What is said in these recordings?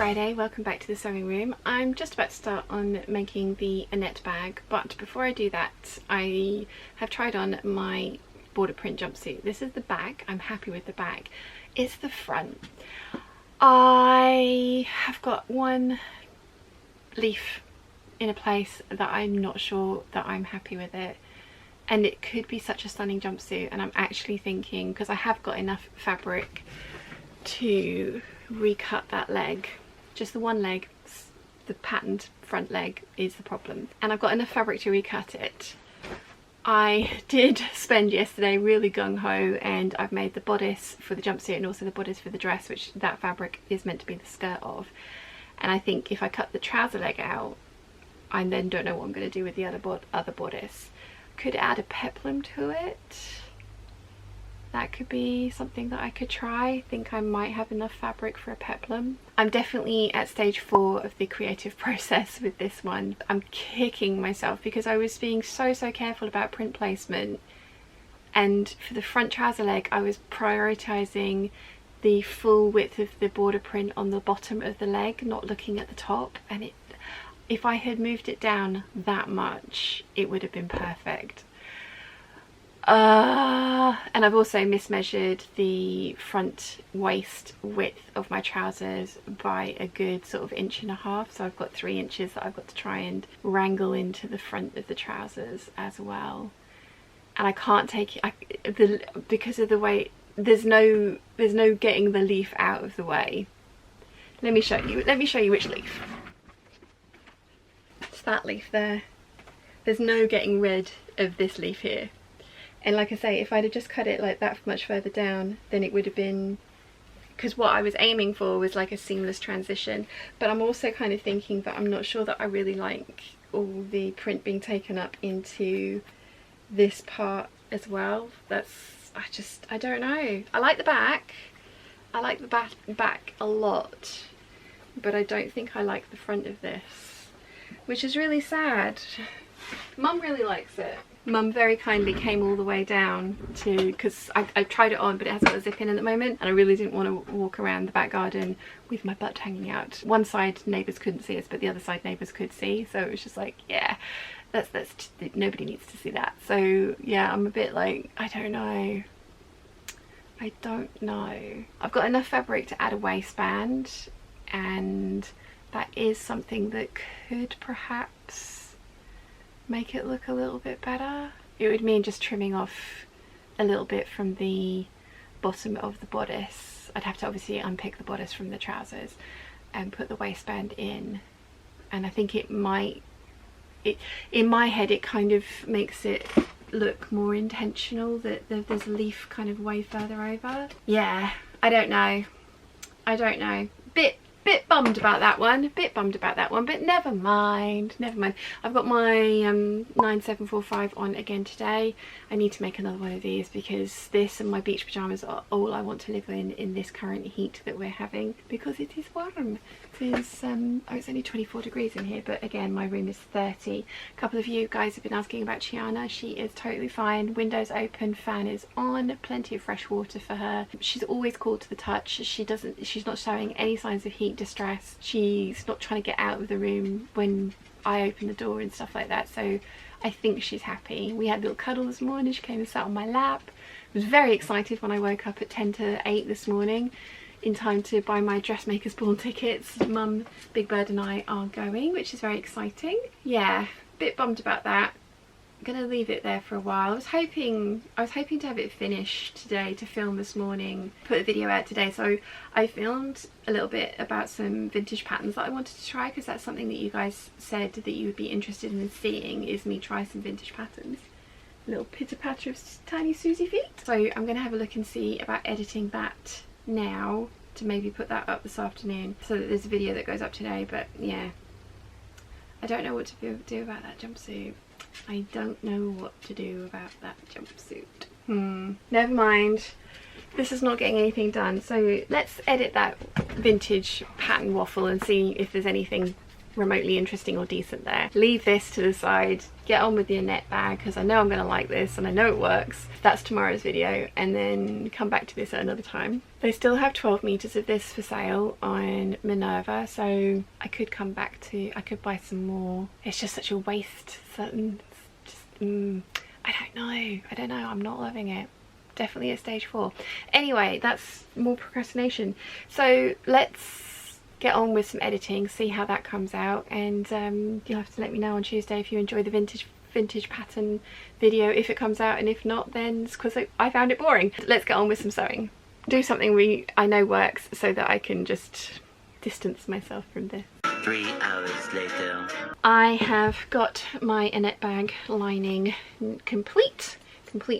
Friday, welcome back to the sewing room. I'm just about to start on making the Annette bag, but before I do that I have tried on my border print jumpsuit. This is the back. I'm happy with the back. It's the front. I have got one leaf in a place that I'm not sure that I'm happy with it, and it could be such a stunning jumpsuit, and I'm actually thinking, because I have got enough fabric to recut that leg, just the one leg, the patterned front leg is the problem, and I've got enough fabric to recut it. I did spend yesterday really gung-ho, and I've made the bodice for the jumpsuit and also the bodice for the dress, which that fabric is meant to be the skirt of, and I think if I cut the trouser leg out, I then don't know what I'm going to do with the other bodice. Could add a peplum to it. That could be something that I could try. I think I might have enough fabric for a peplum. I'm definitely at stage 4 of the creative process with this one. I'm kicking myself because I was being so careful about print placement, and for the front trouser leg I was prioritizing the full width of the border print on the bottom of the leg, not looking at the top, and if I had moved it down that much it would have been perfect. And I've also mismeasured the front waist width of my trousers by a good sort of 1.5 inches, so I've got 3 inches that I've got to try and wrangle into the front of the trousers as well. And I can't take it because of the way there's no getting the leaf out of the way. Let me show you which leaf. It's that leaf there. There's no getting rid of this leaf here. And like I say, if I'd have just cut it like that much further down, then it would have been, because what I was aiming for was like a seamless transition. But I'm also kind of thinking that I'm not sure that I really like all the print being taken up into this part as well. I don't know. I like the back. I like the back a lot, but I don't think I like the front of this, which is really sad. Mum really likes it. Mum very kindly came all the way down to, because I tried it on but it hasn't got a zip in at the moment, and I really didn't want to walk around the back garden with my butt hanging out. One side neighbours couldn't see us, but the other side neighbours could see, so it was just like, yeah, that's nobody needs to see that. So yeah, I'm a bit like, I don't know. I've got enough fabric to add a waistband, and that is something that could perhaps make it look a little bit better. It would mean just trimming off a little bit from the bottom of the bodice. I'd have to obviously unpick the bodice from the trousers and put the waistband in, and I think it might, in my head it kind of makes it look more intentional that there's a leaf kind of way further over. Yeah, I don't know. Bit bummed about that one, but never mind. I've got my 9745 on again today. I need to make another one of these because this and my beach pyjamas are all I want to live in this current heat that we're having, because it is warm. It's only 24 degrees in here, but again my room is 30. A couple of you guys have been asking about Chiana. She is totally fine. Windows open, fan is on, plenty of fresh water for her. She's always cool to the touch. She's not showing any signs of heat distress. She's not trying to get out of the room when I open the door and stuff like that, so I think she's happy. We had a little cuddle this morning. She came and sat on my lap. I was very excited when I woke up at 10 to 8 this morning in time to buy my dressmaker's ball tickets. Mum, Big Bird and I are going, which is very exciting. Yeah, bit bummed about that. I'm gonna leave it there for a while. I was hoping to have it finished today to film this morning, put a video out today. So I filmed a little bit about some vintage patterns that I wanted to try, because that's something that you guys said that you would be interested in seeing, is me try some vintage patterns. A little pitter patter of tiny Susie feet. So I'm gonna have a look and see about editing that now to maybe put that up this afternoon, so that there's a video that goes up today. But yeah, I don't know what to do about that jumpsuit. I don't know what to do about that jumpsuit. Never mind. This is not getting anything done. So let's edit that vintage pattern waffle and see if there's anything remotely interesting or decent there. Leave this to the side, get on with the Annette bag because I know I'm going to like this and I know it works. That's tomorrow's video, and then come back to this at another time. They still have 12 meters of this for sale on Minerva, so I could come back to, I could buy some more. It's just such a waste. Certain, just, I don't know, I'm not loving it. Definitely at stage 4. Anyway, that's more procrastination. So let's get on with some editing, see how that comes out, and you'll have to let me know on Tuesday if you enjoy the vintage pattern video, if it comes out, and if not, then it's because I found it boring. Let's get on with some sewing. Do something I know works so that I can just distance myself from this. 3 hours later. I have got my Annette bag lining complete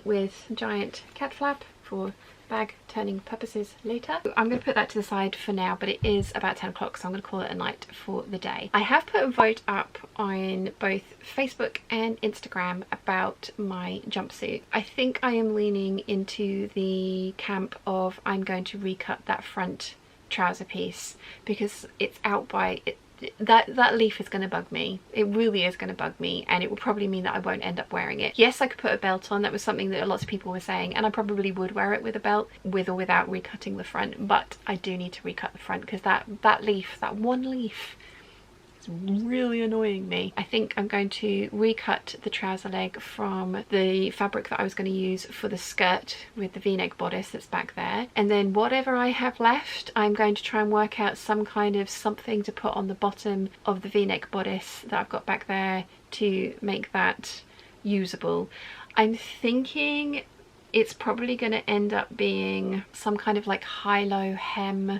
with giant cat flap for bag turning purposes later. I'm going to put that to the side for now, but it is about 10 o'clock, so I'm going to call it a night for the day. I have put a vote up on both Facebook and Instagram about my jumpsuit. I think I am leaning into the camp of I'm going to recut that front trouser piece because it's out by it. That leaf is going to bug me. It really is going to bug me, and it will probably mean that I won't end up wearing it. Yes, I could put a belt on. That was something that lots of people were saying, and I probably would wear it with a belt, with or without recutting the front, but I do need to recut the front because that leaf, that one leaf, is really annoying me. I think I'm going to recut the trouser leg from the fabric that I was going to use for the skirt with the v-neck bodice that's back there, and then whatever I have left I'm going to try and work out some kind of something to put on the bottom of the v-neck bodice that I've got back there to make that usable. I'm thinking it's probably going to end up being some kind of like high-low hem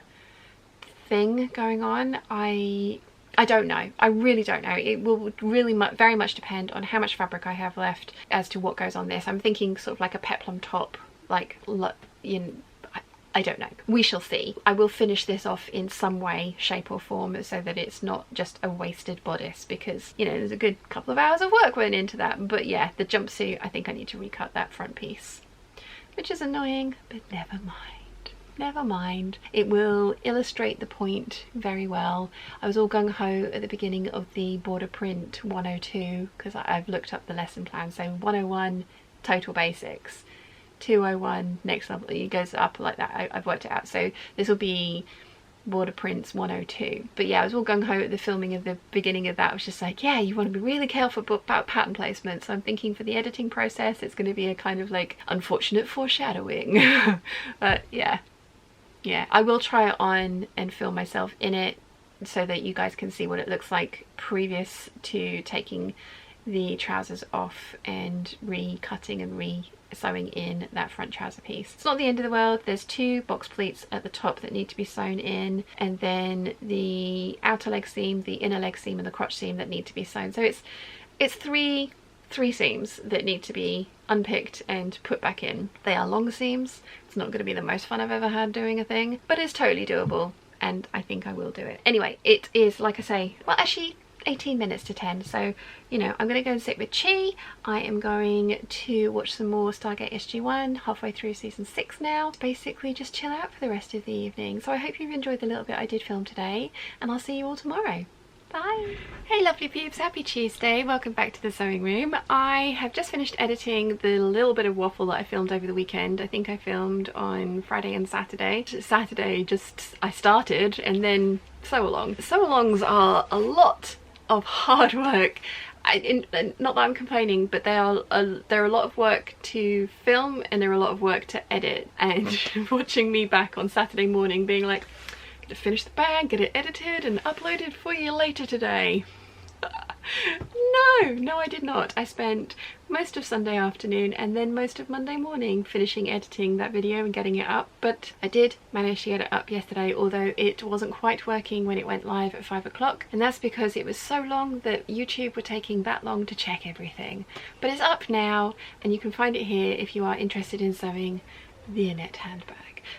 thing going on. I don't know. I really don't know. It will really very much depend on how much fabric I have left as to what goes on this. I'm thinking sort of like a peplum top, like, you know, I don't know. We shall see. I will finish this off in some way, shape or form so that it's not just a wasted bodice because, you know, there's a good couple of hours of work went into that. But yeah, the jumpsuit, I think I need to recut that front piece, which is annoying, but never mind. Never mind. It will illustrate the point very well. I was all gung-ho at the beginning of the border print 102 because I've looked up the lesson plan. So 101 total basics, 201 next level. It goes up like that. I've worked it out. So this will be border prints 102. But yeah, I was all gung-ho at the filming of the beginning of that. I was just like, yeah, you want to be really careful about pattern placement. So I'm thinking for the editing process it's going to be a kind of like unfortunate foreshadowing. But yeah, I will try it on and film myself in it so that you guys can see what it looks like previous to taking the trousers off and recutting and re-sewing in that front trouser piece. It's not the end of the world. There's 2 box pleats at the top that need to be sewn in, and then the outer leg seam, the inner leg seam and the crotch seam that need to be sewn. So it's three seams that need to be unpicked and put back in. They are long seams. It's not going to be the most fun I've ever had doing a thing, but it's totally doable and I think I will do it. Anyway, it is, like I say, well actually 18 minutes to 10, so you know, I'm going to go and sit with Chi. I am going to watch some more Stargate SG-1, halfway through season 6 now. Basically just chill out for the rest of the evening. So I hope you've enjoyed the little bit I did film today, and I'll see you all tomorrow. Bye! Hey lovely peeps, happy Tuesday, welcome back to the sewing room. I have just finished editing the little bit of waffle that I filmed over the weekend. I think I filmed on Friday and Saturday. Saturday just I started, and then sew-along. Sew-alongs are a lot of hard work. Not that I'm complaining, but they're a lot of work to film and they're a lot of work to edit. And watching me back on Saturday morning being like, to finish the bag, get it edited and uploaded for you later today. No, I did not. I spent most of Sunday afternoon and then most of Monday morning finishing editing that video and getting it up, but I did manage to get it up yesterday, although it wasn't quite working when it went live at 5 o'clock, and that's because it was so long that YouTube were taking that long to check everything. But it's up now and you can find it here if you are interested in sewing the Annette handbag.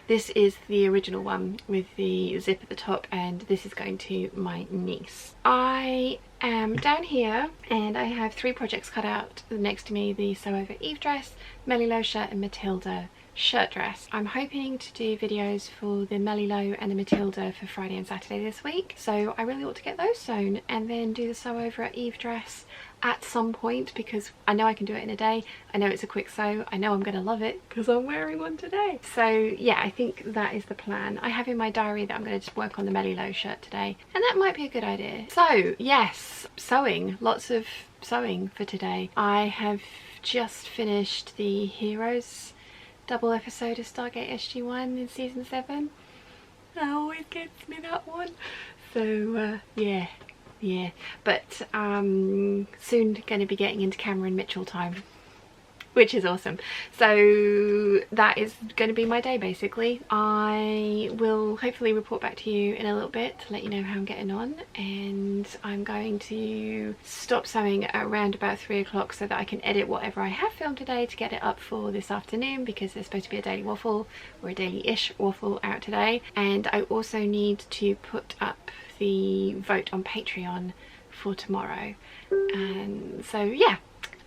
This is the original one with the zip at the top, and this is going to my niece. I am down here and I have 3 projects cut out next to me: the Sew Over Eve dress, Melilosha and Matilda shirt dress. I'm hoping to do videos for the Melilo and the Matilda for Friday and Saturday this week, so I really ought to get those sewn and then do the sew over at Eve dress at some point, because I know I can do it in a day. I know it's a quick sew. I know I'm gonna love it because I'm wearing one today. So yeah, I think that is the plan. I have in my diary that I'm gonna just work on the Melilo shirt today, and that might be a good idea. So yes, sewing, lots of sewing for today. I have just finished the Heroes double episode of Stargate SG-1 in season 7. That always gets me, that one. So yeah, but soon going to be getting into Cameron Mitchell time, which is awesome. So that is going to be my day basically. I will hopefully report back to you in a little bit to let you know how I'm getting on, and I'm going to stop sewing at around about 3 o'clock so that I can edit whatever I have filmed today to get it up for this afternoon, because there's supposed to be a daily waffle or a daily-ish waffle out today. And I also need to put up the vote on Patreon for tomorrow, and so yeah,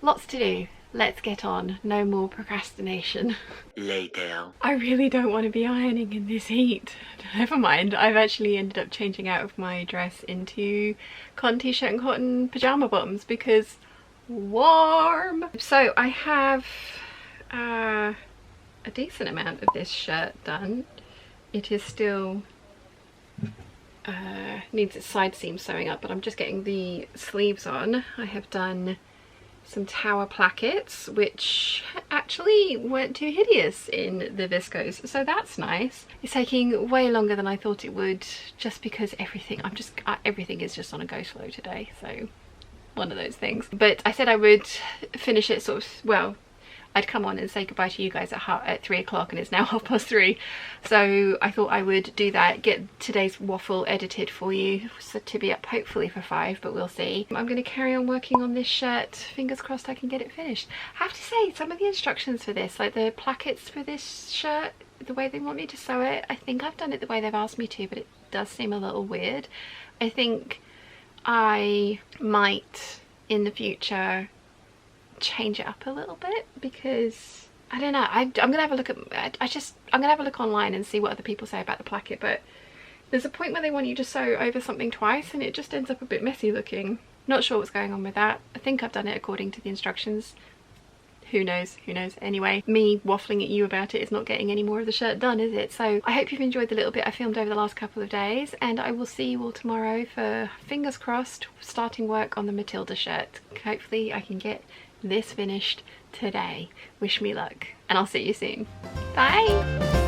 lots to do. Let's get on. No more procrastination. Later. I really don't want to be ironing in this heat. Never mind, I've actually ended up changing out of my dress into cotton t-shirt and cotton pyjama bottoms because warm. So I have a decent amount of this shirt done. It is still needs its side seam sewing up, but I'm just getting the sleeves on. I have done some Tower plackets, which actually weren't too hideous in the viscose, so that's nice. It's taking way longer than I thought it would, just because everything is just on a go slow today, so one of those things. But I said I would finish it sort of, well, I'd come on and say goodbye to you guys at 3 o'clock, and it's now 3:30, so I thought I would do that, get today's waffle edited for you, so to be up hopefully for 5, but we'll see. I'm going to carry on working on this shirt. Fingers crossed I can get it finished. I have to say, some of the instructions for this, like the plackets for this shirt, the way they want me to sew it, I think I've done it the way they've asked me to, but it does seem a little weird. I think I might in the future change it up a little bit, because I don't know, I'm gonna have a look at I'm gonna have a look online and see what other people say about the placket, but there's a point where they want you to sew over something twice and it just ends up a bit messy looking. Not sure what's going on with that. I think I've done it according to the instructions. Who knows, who knows. Anyway, me waffling at you about it is not getting any more of the shirt done, is it? So I hope you've enjoyed the little bit I filmed over the last couple of days, and I will see you all tomorrow for, fingers crossed, starting work on the Matilda shirt. Hopefully I can get this finished today. Wish me luck, and I'll see you soon. Bye.